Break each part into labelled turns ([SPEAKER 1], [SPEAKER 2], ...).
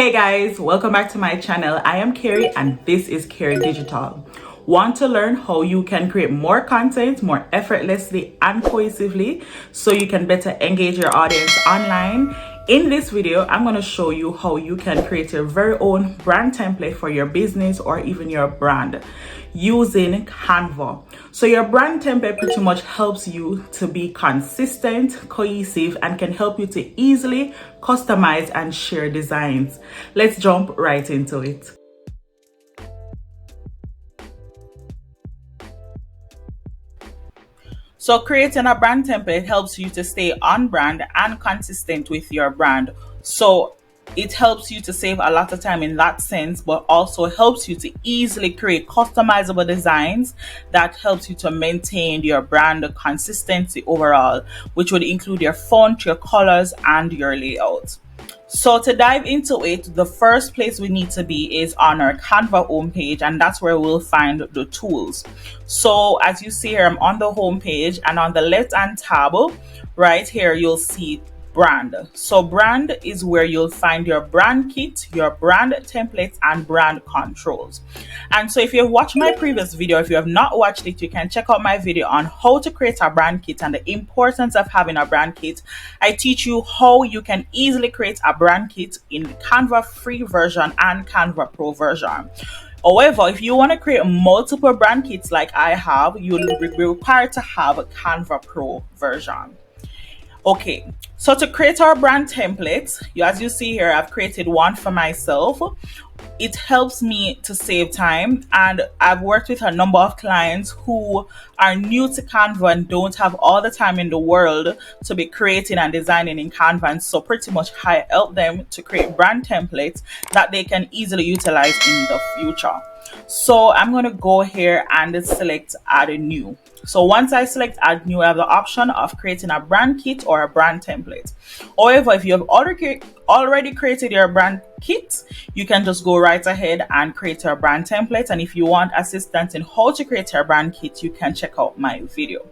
[SPEAKER 1] Hey guys, welcome back to my channel. I am Carey and this is Carey Digital. Want to learn how you can create more content more effortlessly and cohesively so you can better engage your audience online? In this video, I'm going to show you how you can create your very own brand template for your business or even your brand using Canva. So your brand template pretty much helps you to be consistent, cohesive, and can help you to easily customize and share designs. Let's jump right into it. So creating a brand template helps you to stay on brand and consistent with your brand. So it helps you to save a lot of time in that sense, but also helps you to easily create customizable designs that helps you to maintain your brand consistency overall, which would include your font, your colors, and your layout. So to dive into it, the first place we need to be is on our Canva homepage, and that's where we'll find the tools. So as you see here, I'm on the homepage, and on the left-hand tab, right here, you'll see brand. So brand is where you'll find your brand kit, your brand templates, and brand controls. And so if you've watched my previous video, if you have not watched it, you can check out my video on how to create a brand kit and the importance of having a brand kit. I teach you how you can easily create a brand kit in Canva free version and Canva Pro version. However, if you want to create multiple brand kits like I have, you'll be required to have a Canva Pro version. Okay, so to create our brand templates, as you see here, I've created one for myself. It helps me to save time, and I've worked with a number of clients who are new to Canva and don't have all the time in the world to be creating and designing in Canva. And so pretty much I help them to create brand templates that they can easily utilize in the future. So I'm going to go here and select add a new. So once I select add new, I have the option of creating a brand kit or a brand template. However, if you have already created your brand kit, you can just go right ahead and create your brand template. And if you want assistance in how to create your brand kit, you can check out my video.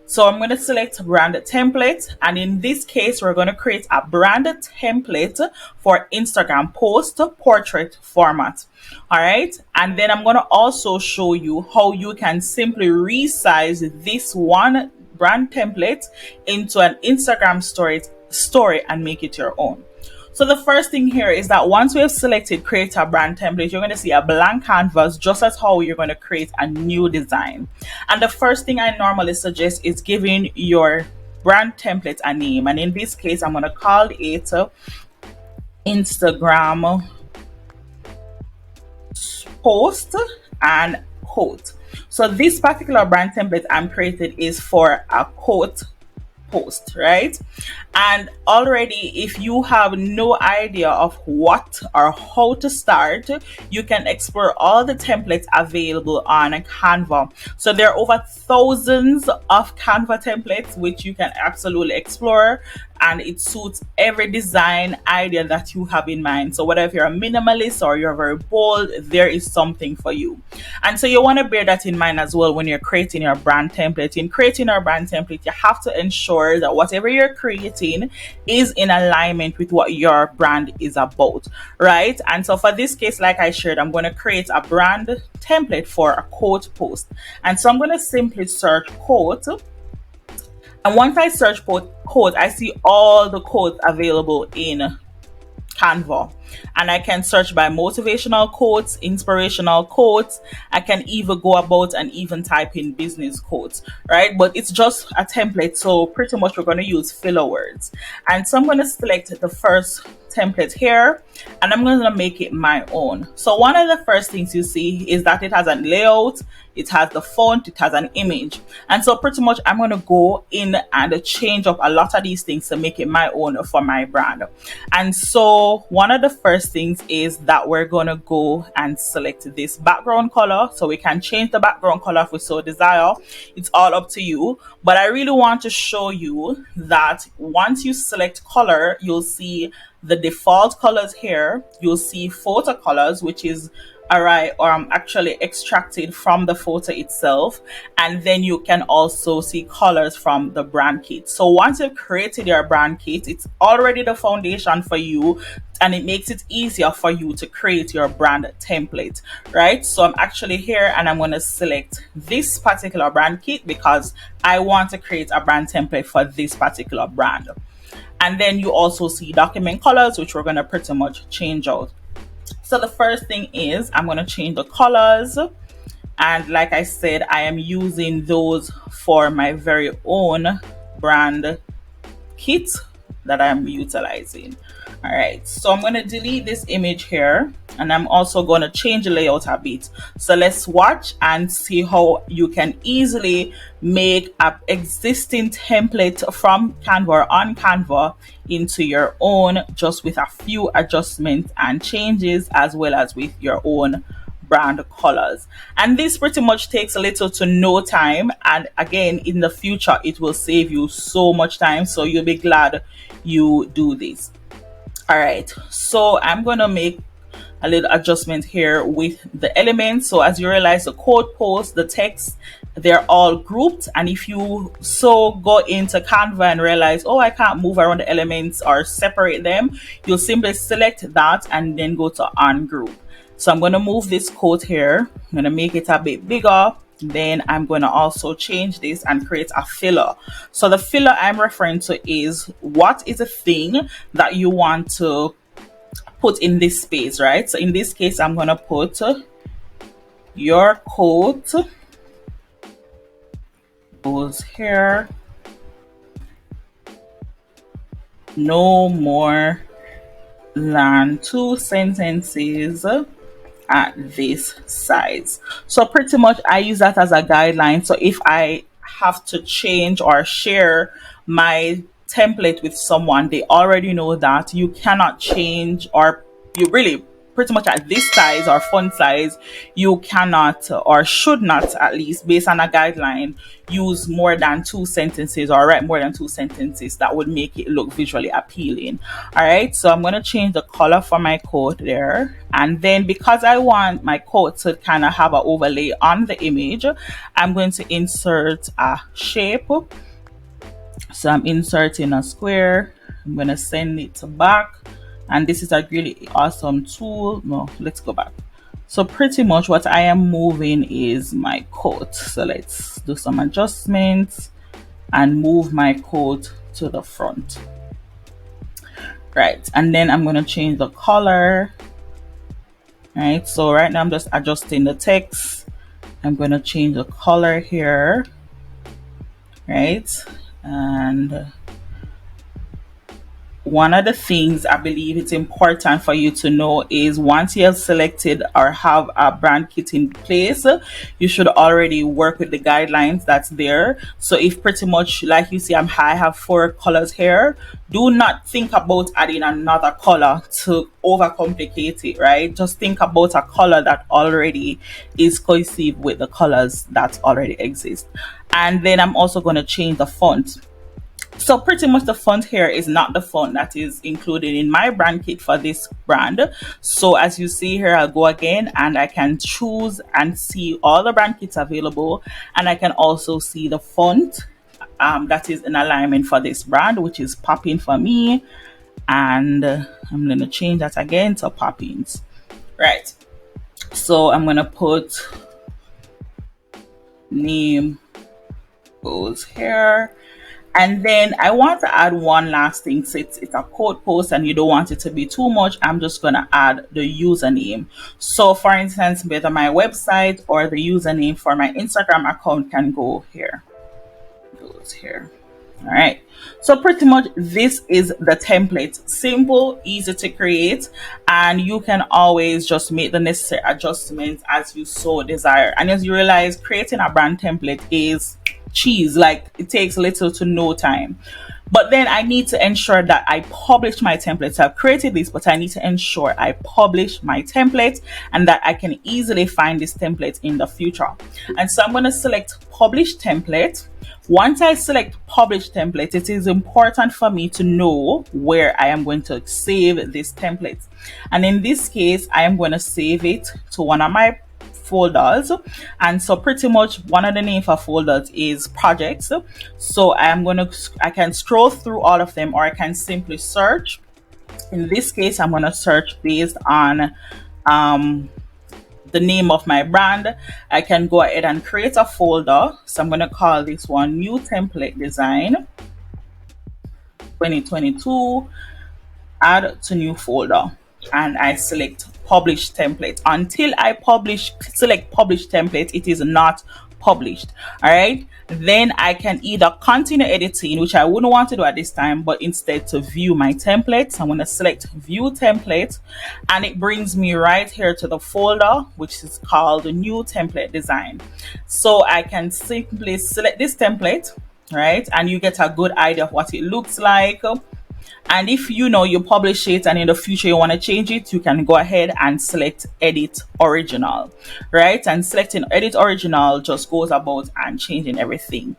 [SPEAKER 1] So I'm going to select brand template, and in this case we're going to create a brand template for Instagram post portrait format. All right, and then I'm going to also show you how you can simply resize this one brand template into an Instagram story and make it your own. So the first thing here is that once we have selected create a brand template, you're going to see a blank canvas, just as how you're going to create a new design. And the first thing I normally suggest is giving your brand template a name. And in this case, I'm going to call it Instagram post and quote. So this particular brand template I'm created is for a quote post, right? And already, if you have no idea of what or how to start, you can explore all the templates available on Canva. So there are over thousands of Canva templates which you can absolutely explore, and it suits every design idea that you have in mind. So whether if you're a minimalist or you're very bold, there is something for you. And so you want to bear that in mind as well when you're creating your brand template. In creating your brand template, you have to ensure that whatever you're creating is in alignment with what your brand is about, right? And so for this case, like I shared, I'm going to create a brand template for a quote post. And so I'm going to simply search quote. And once I search for quote, I see all the quotes available in Canva. And I can search by motivational quotes, inspirational quotes. I can even go about and even type in business quotes, right? But it's just a template, so pretty much we're going to use filler words. And so I'm going to select the first template here, and I'm going to make it my own. So one of the first things you see is that it has a layout, it has the font, it has an image. And so pretty much I'm going to go in and change up a lot of these things to make it my own for my brand. And so one of the first things is that we're going to go and select this background color. So we can change the background color if we so desire. It's all up to you. But I really want to show you that once you select color, you'll see the default colors here. You'll see photo colors, which is alright, or actually extracted from the photo itself, and then you can also see colors from the brand kit. So once you've created your brand kit, it's already the foundation for you, and it makes it easier for you to create your brand template, right? So I'm actually here and I'm going to select this particular brand kit because I want to create a brand template for this particular brand. And then you also see document colors, which we're going to pretty much change out. So the first thing is I'm going to change the colors, and like I said, I am using those for my very own brand kit that I'm utilizing. All right, so I'm going to delete this image here, and I'm also going to change the layout a bit. So let's watch and see how you can easily make an existing template from Canva or on Canva into your own, just with a few adjustments and changes, as well as with your own brand colors. And this pretty much takes a little to no time, and again, in the future it will save you so much time, so you'll be glad you do this. All right, so I'm gonna make a little adjustment here with the elements. So as you realize, the code post, the text, they're all grouped, and if you go into Canva and realize, oh, I can't move around the elements or separate them, you'll simply select that and then go to ungroup. So I'm going to move this quote here. I'm going to make it a bit bigger. Then I'm going to also change this and create a filler. So the filler I'm referring to is what is a thing that you want to put in this space, right? So in this case, I'm going to put your quote goes here. No more than 2 sentences at this size. So pretty much I use that as a guideline. So if I have to change or share my template with someone, they already know that you cannot change, or you really pretty much at this size or font size, you cannot or should not, at least based on a guideline, use more than 2 sentences or write more than 2 sentences. That would make it look visually appealing. All right, so I'm going to change the color for my quote there, and then because I want my quote to kind of have an overlay on the image, I'm going to insert a shape. So I'm inserting a square. I'm going to send it back, and this is a really awesome tool. No, let's go back. So pretty much what I am moving is my quote. So let's do some adjustments and move my quote to the front. Right, and then I'm going to change the color. Right, so right now I'm just adjusting the text. I'm going to change the color here. Right, and one of the things I believe it's important for you to know is once you have selected or have a brand kit in place, you should already work with the guidelines that's there. So if pretty much like you see, I have 4 colors here, do not think about adding another color to overcomplicate it, right? Just think about a color that already is cohesive with the colors that already exist. And then I'm also going to change the font. So pretty much the font here is not the font that is included in my brand kit for this brand. So as you see here, I'll go again and I can choose and see all the brand kits available, and I can also see the font that is in alignment for this brand, which is Poppin for me, and I'm going to change that again to Poppins. Right, so I'm going to put name goes here. And then I want to add one last thing. So it's a code post and you don't want it to be too much. I'm just going to add the username. So for instance, whether my website or the username for my Instagram account can go here. Goes here. All right. So pretty much this is the template. Simple, easy to create, and you can always just make the necessary adjustments as you so desire. And as you realize, creating a brand template is cheese. Like, it takes little to no time. But then I need to ensure that I publish my templates. I've created this, but I need to ensure I publish my template and that I can easily find this template in the future. And so I'm going to select publish template. Once I select publish template, it is important for me to know where I am going to save this template. And in this case, I am going to save it to one of my folders. And so pretty much one of the name for folders is projects. So I can scroll through all of them, or I can simply search. In this case, I'm going to search based on the name of my brand. I can go ahead and create a folder. So I'm going to call this one New Template Design 2022, add to new folder, and I select publish template. Until I select publish template, it is not published. All right, then I can either continue editing, which I wouldn't want to do at this time, but instead to view my templates. I'm going to select view template, and it brings me right here to the folder, which is called New Template Design. So I can simply select this template, right, and you get a good idea of what it looks like. And if you publish it and in the future you want to change it, you can go ahead and select edit original, right? And selecting edit original just goes about and changing everything.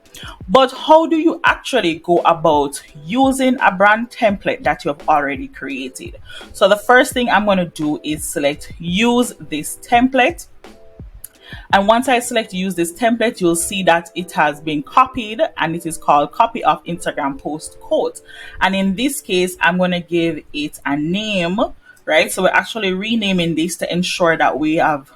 [SPEAKER 1] But how do you actually go about using a brand template that you have already created? So the first thing I'm going to do is select use this template. And once I select use this template, you'll see that it has been copied, and it is called copy of Instagram post quote. And in this case, I'm going to give it a name, right? So we're actually renaming this to ensure that we have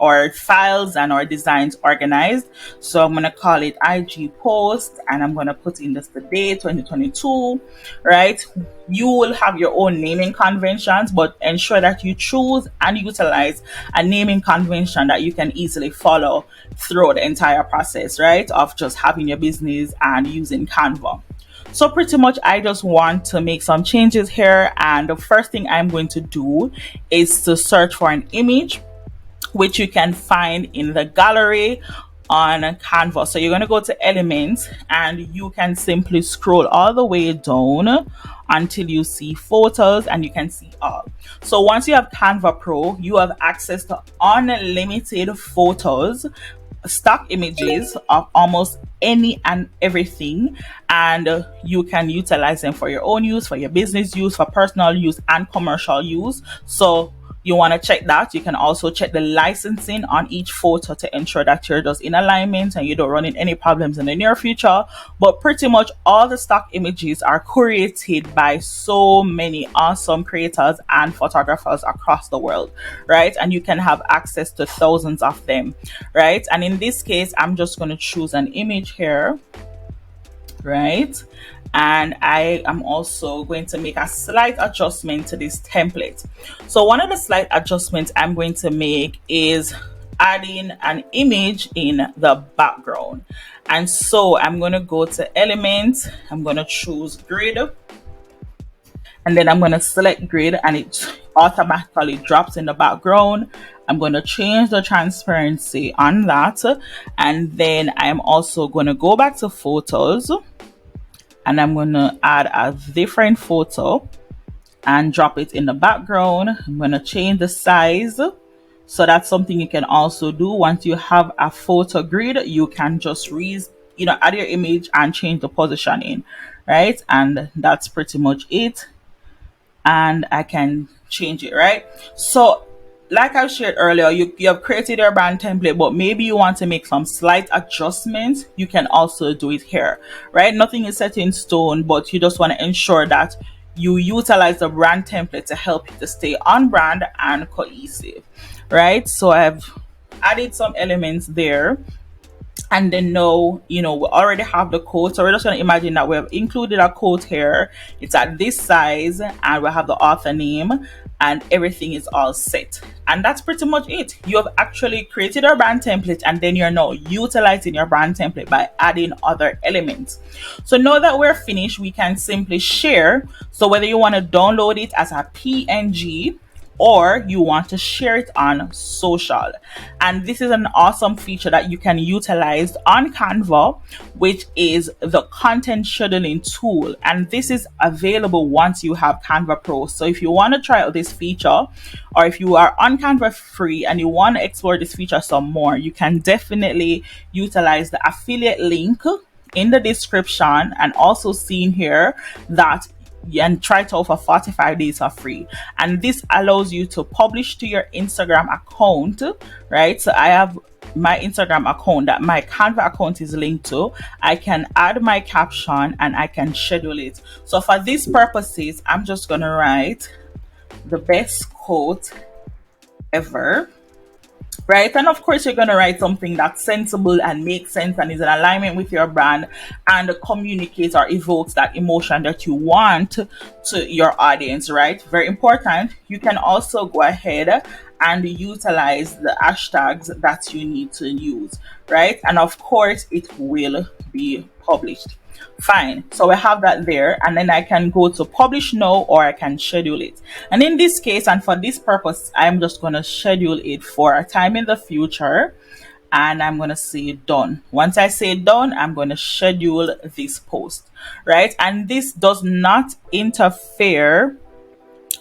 [SPEAKER 1] our files and our designs organized. So I'm going to call it IG post, and I'm going to put in this the date 2022, right? You will have your own naming conventions, but ensure that you choose and utilize a naming convention that you can easily follow through the entire process, right, of just having your business and using Canva. So pretty much I just want to make some changes here, and the first thing I'm going to do is to search for an image, which you can find in the gallery on Canva. So you're going to go to elements, and you can simply scroll all the way down until you see photos, and you can see all. So once you have Canva Pro, you have access to unlimited photos, stock images of almost any and everything, and you can utilize them for your own use, for your business use, for personal use, and commercial use. So you want to check that. You can also check the licensing on each photo to ensure that you're just in alignment and you don't run into any problems in the near future. But pretty much all the stock images are created by so many awesome creators and photographers across the world, right? And you can have access to thousands of them, right? And in this case, I'm just going to choose an image here, right? And I am also going to make a slight adjustment to this template. So one of the slight adjustments I'm going to make is adding an image in the background. And so I'm going to go to Elements, I'm going to choose Grid, and then I'm going to select Grid, and it automatically drops in the background. I'm going to change the transparency on that, and then I'm also going to go back to Photos, and I'm going to add a different photo and drop it in the background. I'm going to change the size. So that's something you can also do. Once you have a photo grid, you can just add your image and change the positioning, right? And that's pretty much it. And I can change it, right? So like I shared earlier, you have created your brand template, but maybe you want to make some slight adjustments. You can also do it here, right? Nothing is set in stone, but you just want to ensure that you utilize the brand template to help you to stay on brand and cohesive, right? So I've added some elements there. And then now, we already have the quote. So we're just going to imagine that we have included a quote here. It's at this size, and we have the author name, and everything is all set. And that's pretty much it. You have actually created a brand template, and then you're now utilizing your brand template by adding other elements. So now that we're finished, we can simply share. So whether you want to download it as a PNG, or you want to share it on social. And this is an awesome feature that you can utilize on Canva, which is the content scheduling tool. And this is available once you have Canva Pro. So if you want to try out this feature, or if you are on Canva free and you want to explore this feature some more, you can definitely utilize the affiliate link in the description, and also seen here that and try it out for 45 days for free. And this allows you to publish to your Instagram account, right? So I have my Instagram account that my Canva account is linked to. I can add my caption and I can schedule it. So for these purposes, I'm just gonna write the best quote ever, right? And of course, you're going to write something that's sensible and makes sense and is in alignment with your brand and communicates or evokes that emotion that you want to your audience, right? Very important. You can also go ahead and utilize the hashtags that you need to use, right? And of course, it will be published. Fine. So we have that there, and then I can go to publish now, or I can schedule it. And in this case, and for this purpose, I'm just going to schedule it for a time in the future, and I'm going to say done. Once I say done, I'm going to schedule this post, right? And this does not interfere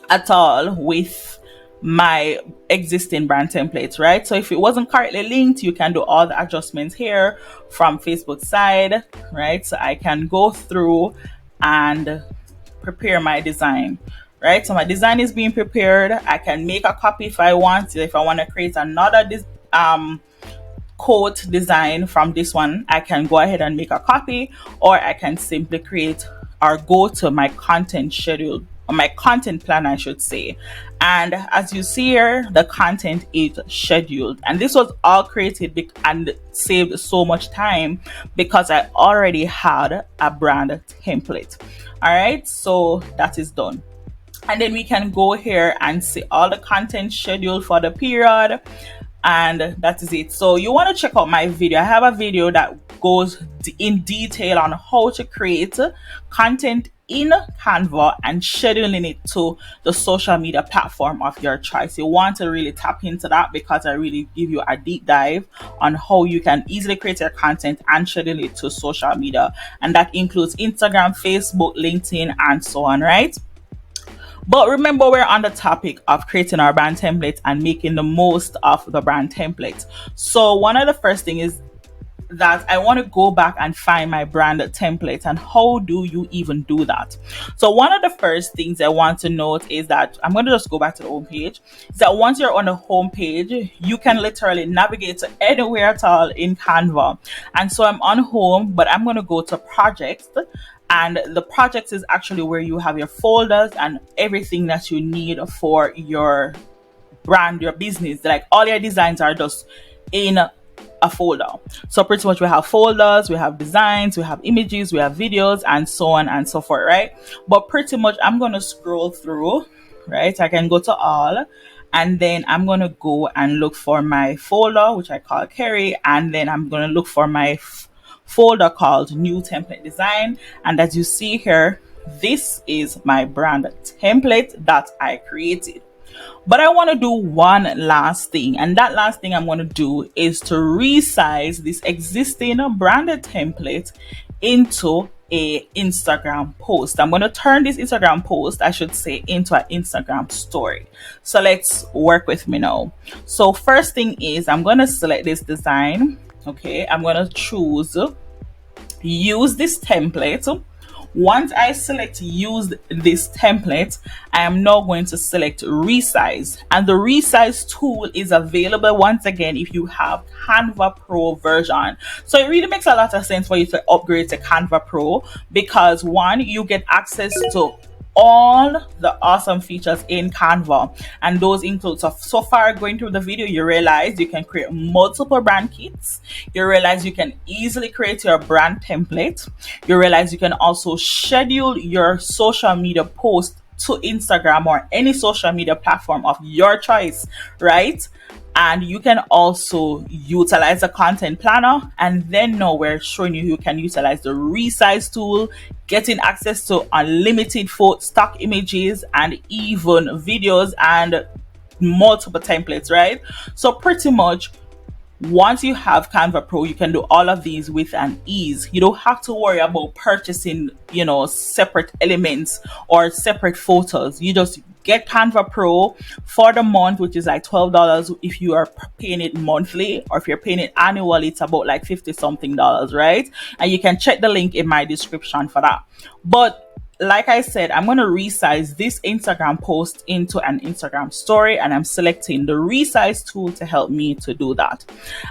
[SPEAKER 1] at all with my existing brand templates, right? So if it wasn't currently linked, you can do all the adjustments here from Facebook side, right? So I can go through and prepare my design, right? So my design is being prepared. I can make a copy if I want to. If I want to create another quote design from this one, I can go ahead and make a copy, or I can simply create or go to my content schedule, or my content plan, I should say. And as you see here, the content is scheduled. And this was all created and saved so much time because I already had a brand template. All right, so that is done. And then we can go here and see all the content scheduled for the period. And that is it. So you want to check out my video. I have a video that goes in detail on how to create content in Canva and scheduling it to the social media platform of your choice. You want to really tap into that because I really give you a deep dive on how you can easily create your content and schedule it to social media. And that includes Instagram, Facebook, LinkedIn, and so on, right? But remember, we're on the topic of creating our brand template and making the most of the brand template. So one of the first things is that I want to go back and find my brand template. And how do you even do that? So one of the first things I want to note is that I'm going to just go back to the home page. Is that once you're on the home page, you can literally navigate to anywhere at all in Canva. And so I'm on home, but I'm going to go to projects. And the projects is actually where you have your folders and everything that you need for your brand, your business. Like all your designs are just in a folder. So pretty much we have folders, we have designs, we have images, we have videos, and so on and so forth, right? But pretty much I'm going to scroll through, right? I can go to all, and then I'm going to go and look for my folder, which I call Carey, and then I'm going to look for my folder called New Template Design. And as you see here, this is my brand template that I created. But I want to do one last thing, and that last thing I'm going to do is to resize this existing branded template into a Instagram post. I'm going to turn this Instagram post, I should say, into an Instagram story. So let's work with me now. So first thing is I'm going to select this design. Okay, I'm going to choose use this template. Once I select use this template, I am now going to select resize, and the resize tool is available once again if you have Canva Pro version. So it really makes a lot of sense for you to upgrade to Canva Pro because one, you get access to all the awesome features in Canva, and those include so far going through the video, you realize you can create multiple brand kits, you realize you can easily create your brand template, you realize you can also schedule your social media post to Instagram or any social media platform of your choice, right? And you can also utilize a content planner. And then now we're showing you can utilize the resize tool, getting access to unlimited stock images and even videos and multiple templates, right? So pretty much once you have Canva Pro, you can do all of these with an ease. You don't have to worry about purchasing, separate elements or separate photos. You just get Canva Pro for the month, which is like $12 if you are paying it monthly, or if you're paying it annually, it's about like 50 something dollars, right? And you can check the link in my description for that. But like I said, I'm going to resize this Instagram post into an Instagram story, and I'm selecting the resize tool to help me to do that.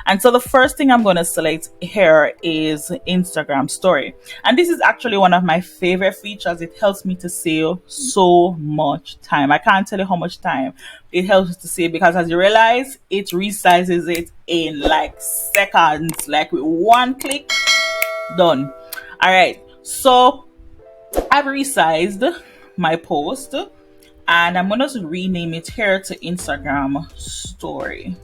[SPEAKER 1] And so the first thing I'm going to select here is Instagram story. And this is actually one of my favorite features. It helps me to save so much time. I can't tell you how much time it helps to save, because as you realize, it resizes it in like seconds, like with one click, done. All right. So I've resized my post, and I'm going to rename it here to Instagram story.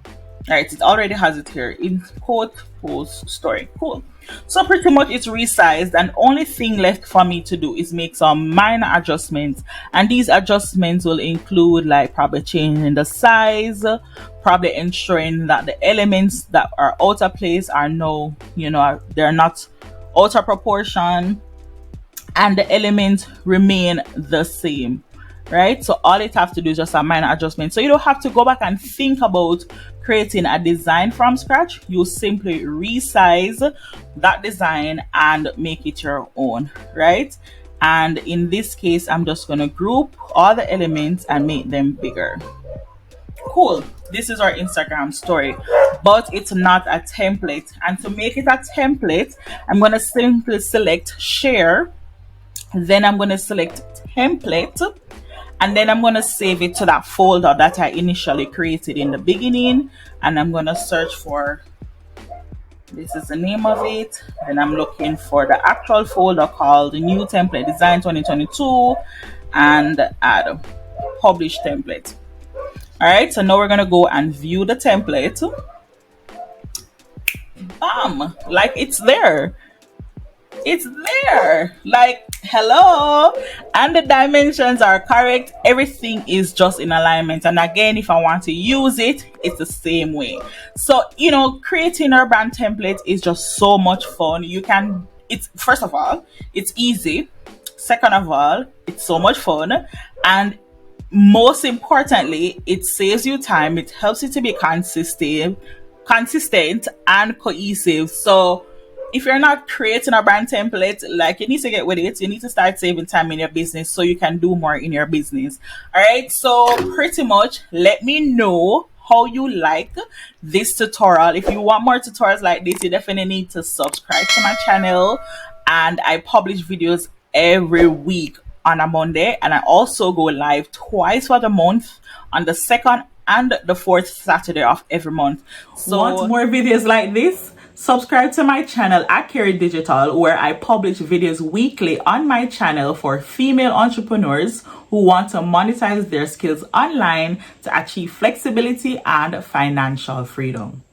[SPEAKER 1] All right, it already has it here in quote post story. Cool. So pretty much it's resized, and only thing left for me to do is make some minor adjustments, and these adjustments will include like probably changing the size, probably ensuring that the elements that are out of place are no, they're not out of proportion, and the elements remain the same, right? So all it have to do is just a minor adjustment. So you don't have to go back and think about creating a design from scratch. You simply resize that design and make it your own, right? And in this case, I'm just going to group all the elements and make them bigger. Cool. This is our Instagram story, but it's not a template. And to make it a template, I'm going to simply select share. Then I'm going to select template, and then I'm going to save it to that folder that I initially created in the beginning. And I'm going to search for, this is the name of it. And I'm looking for the actual folder called New Template Design 2022 and add publish template. All right. So now we're going to go and view the template. Bam, like it's there. It's there, like hello, and the dimensions are correct. Everything is just in alignment. And again, if I want to use it, it's the same way. So creating a brand template is just so much fun. It's first of all, it's easy. Second of all, it's so much fun, and most importantly, it saves you time. It helps you to be consistent and cohesive. So if you're not creating a brand template, like, you need to get with it. You need to start saving time in your business so you can do more in your business. All right. So pretty much let me know how you like this tutorial. If you want more tutorials like this, you definitely need to subscribe to my channel. And I publish videos every week on a Monday. And I also go live twice for the month, on the 2nd and the 4th Saturday of every month. So want more videos like this? Subscribe to my channel at Carey Digital, where I publish videos weekly on my channel for female entrepreneurs who want to monetize their skills online to achieve flexibility and financial freedom.